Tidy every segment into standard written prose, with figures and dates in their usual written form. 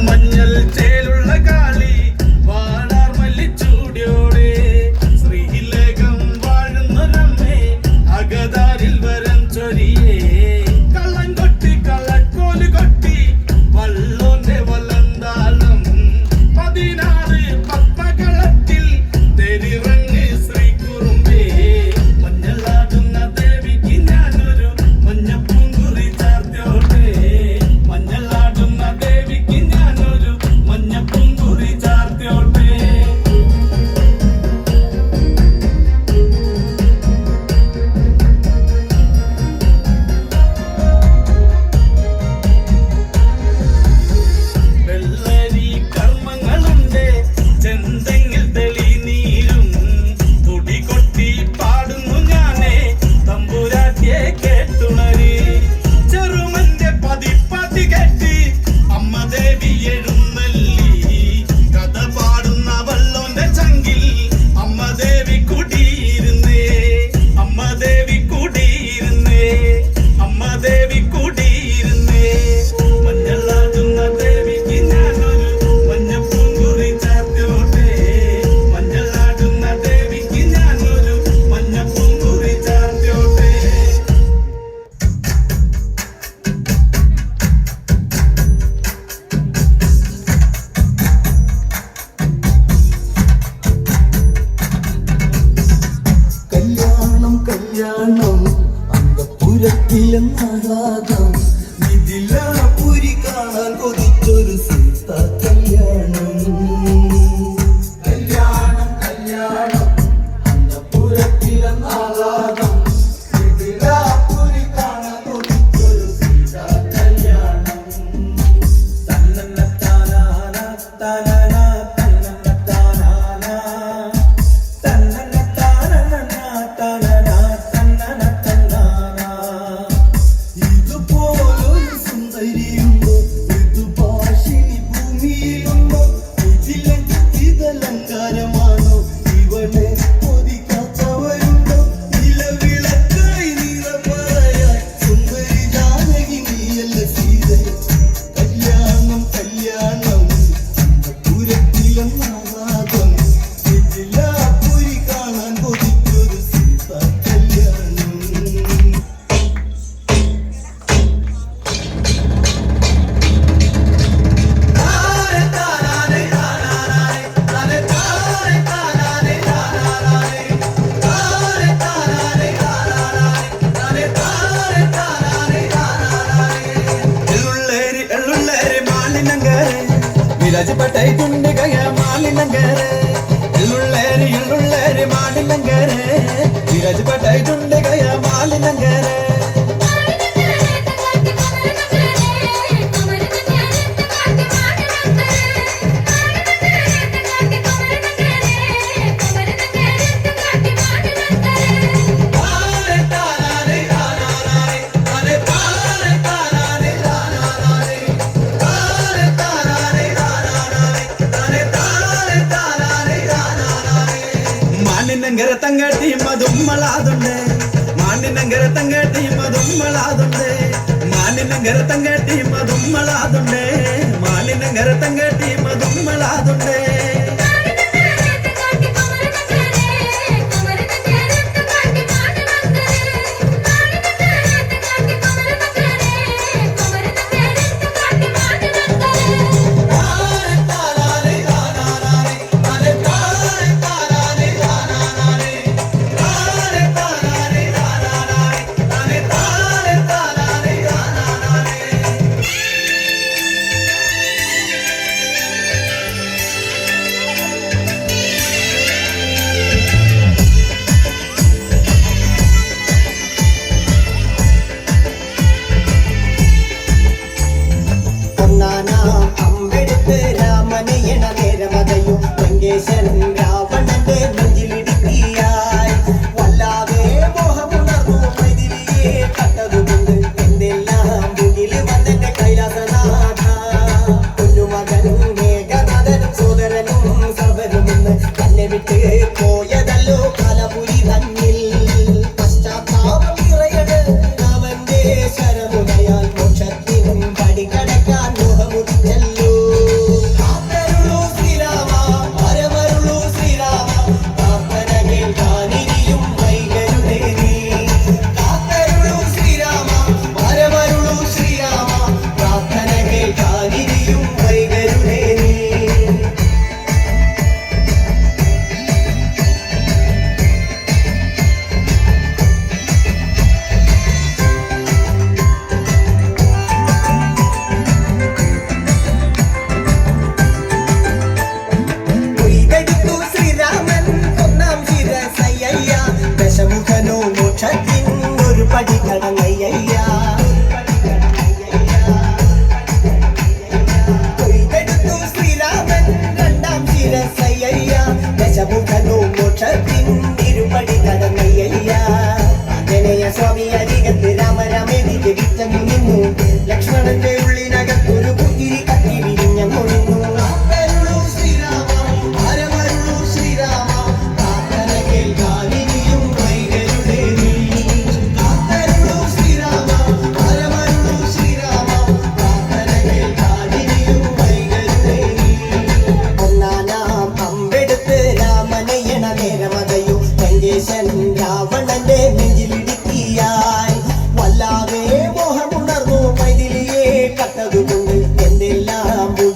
മഞ്ഞൾ ചേലുള്ള കാളി വാടാർ മല്ലിച്ചൂടിയോടെ ശ്രീലകം വാഴുന്നൊരമ്മേ അകതാരിൽ വരം ചൊരിയേ കള്ളം കൊട്ടി കള്ളക്കോല് കൊട്ടി വള്ളോന്റെ വലന്താളം 16 പത്മകളത്തിൽ തെരിറങ്ങ് ശ്രീകുറുമ്പേ മഞ്ഞളാടുന്ന ദേവിക്ക് ഞാനൊരു മഞ്ഞപ്പൂങ്കുറി ചാർത്തോട്ടെ മഞ്ഞളാടുന്ന ദേവിക്ക് ഞാനൊരു മഞ്ഞപ്പൂങ്കുറി ചാർത്തോട്ടെ വെള്ളരി കർമ്മങ്ങളുണ്ട് ചെന്തെങ്ങിൽ തെളിനീരും തുടി കൊട്ടി പാടുന്നു ഞാനേ തമ്പുരാട്ടിയെ കേട്ടുണരി ചെറുമന്റെ പതിപ്പതി കെട്ടി അമ്മ ദേവി എഴുന്നള്ളി കഥ പാടുന്ന വള്ളോന്റെ ചങ്കിൽ അമ്മ ദേവി കുടിയിരുന്നേ അമ്മ ദേവി കുടിയിരുന്നേ അമ്മ ദേവി കുടിയിരുന്നേ മഞ്ഞളാടുന്ന ദേവിക്ക് ഞാനൊരു മഞ്ഞപ്പൂങ്കുറി ചാർത്തോട്ടെ മഞ്ഞളാടുന്ന ദേവിക്ക് ഞാനൊരു മഞ്ഞപ്പൂങ്കുറി ചാർത്തോട്ടെ കല്യാണം കല്യാണം അന്തപുരത്തിലെന്നാകാതം ഇതിലാപുരി കാണാൻ കൊതിച്ചൊരു സീത കല്യാണം കല്യാണം കല്യാണം അന്തപുരത്തിലെന്നാകാതം ഇതിലാപുരി കാണാൻ കൊതിച്ചൊരു സീത കല്യാണം തന്നന്നത്താനാന താനാന തന്നന്നത്താനാന ഇതുപോലൊരു സുന്ദരിയുണ്ടോ ഋതുഭാഷിണി ഭൂമിയിലുണ്ടോ ഇതിലങ്കാരമാണോ ഇവളെ കൊതിക്കാത്തവരുണ്ടോ നിലവിളക്കായി നീല പറയാൻ സുന്ദരി ജാനകി നീയല്ല സീത കല്യാണം കല്യാണം അന്തപുരത്തിലെന്നാകാതം ഇതിലാപുരി കാണാൻ കൊതിച്ചൊരു സീത കല്യാണം എള്ളുള്ളേരി എള്ളുള്ളേരി മാലിനങ്കരെ വിരാജപെട്ടായി തുണ്ട് കയ മാലിനങ്കരെ എള്ളുള്ളേരി എള്ളുള്ളേരി മാലിനങ്കരെ വിരാജപെട്ടായി തുണ്ട് കയ മാലിനങ്കരെ മാനിനങ്കര തങ്കട്ടി മതുമ്മളാതുണ്ട് മാനിനങ്കര തങ്കട്ടി മതുമ്മളാതുണ്ട് മാനിനങ്കര തങ്കട്ടി മതുമ്മളാതുണ്ട് മാനിനങ്കര തങ്കട്ടി മതുമ്മളാതുണ്ട്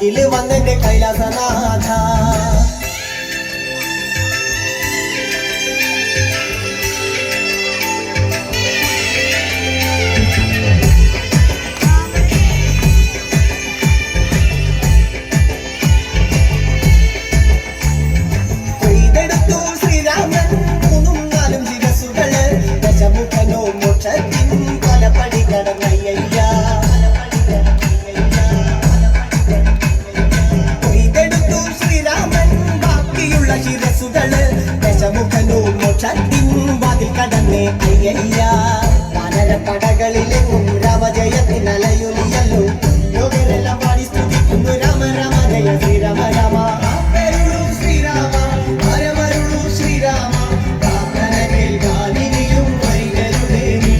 അരികില് വന്നെന്റെ കൈലാസനാഥ കൊയ്തെടുത്തു ശ്രീരാമൻ മൂന്നും നാലും ശിരസുകള് ദശമുഖനോ മോക്ഷത്തിൻ പലപടി കടന്നയ്യ കൊയ്തെടുത്തു ശ്രീരാമൻ ബാക്കിയുള്ള ശിരസുകള് ദശമുഖനോ മോക്ഷത്തിൻ വാതിൽ കടന്നേ അയ്യയ്യ വാനരപ്പടകളിലെങ്ങും രാമജയത്തിനലയൊലിയല്ലോ യോഗരെല്ലാം പാടി സ്തുതിക്കുന്നു രാമ രാമ ജയ ശ്രീരാമ രാമ ശ്രീരാമ ഹരമരുളു ശ്രീരാമ പ്രാർത്ഥന കേൾക്കാനിനിയും വൈകരുതേ നീ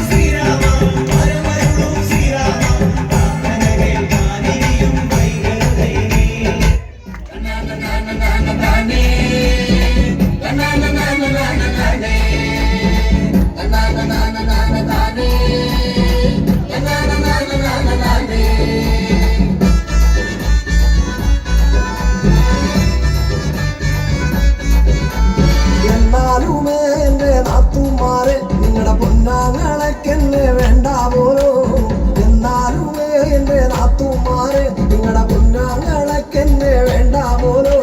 ശ്രീരാമ ഹരമരുളു ശ്രീരാമ പ്രാർത്ഥന കേൾക്കാനിനിയും വൈകരുതേ നീ എന്നാലുമേ എന്റെ നാത്തുമാരെ നിങ്ങളുടെ പൊന്നാങ്ങളക്കെന്നെ വേണ്ട പോലോ എന്നാലുമേ എന്റെ നാത്തുമാരെ നിങ്ങളുടെ പൊന്നാങ്ങളക്കെന്നെ വേണ്ട പോലോ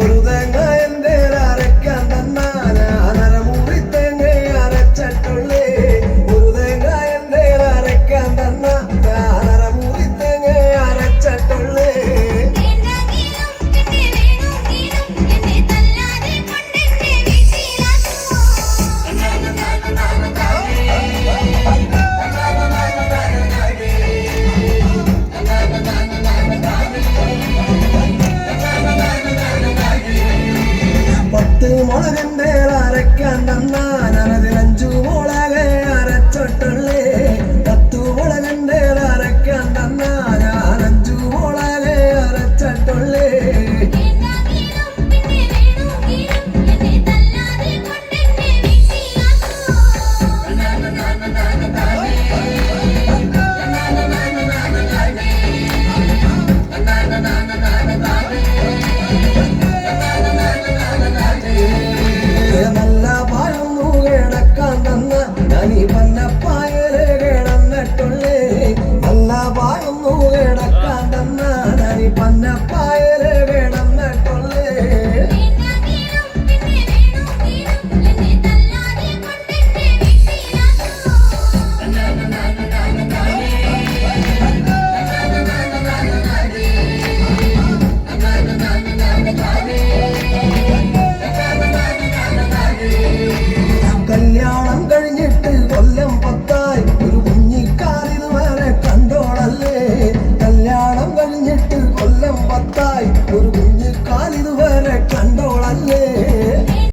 ഒരു തേങ്ങ എന്റെ അരക്കാൻ തന്നാന അനരമുറി തേങ്ങ അരച്ചിട്ടുള്ളേ ഒരു തേങ്ങ എന്റെ അരക്കാൻ തന്ന അനരമുറി തേങ്ങ അരച്ചിട്ടുള്ളേ പത്ത് മുളകന്റെ അരക്കാൻ തന്നാൻ അതിലഞ്ചു മുളക് അരച്ചിട്ടുള്ളേ പത്തു മുളകന്റെ അരക്കാൻ തന്നാൻ അഞ്ചു മുളക് അരച്ചിട്ടുള്ളേ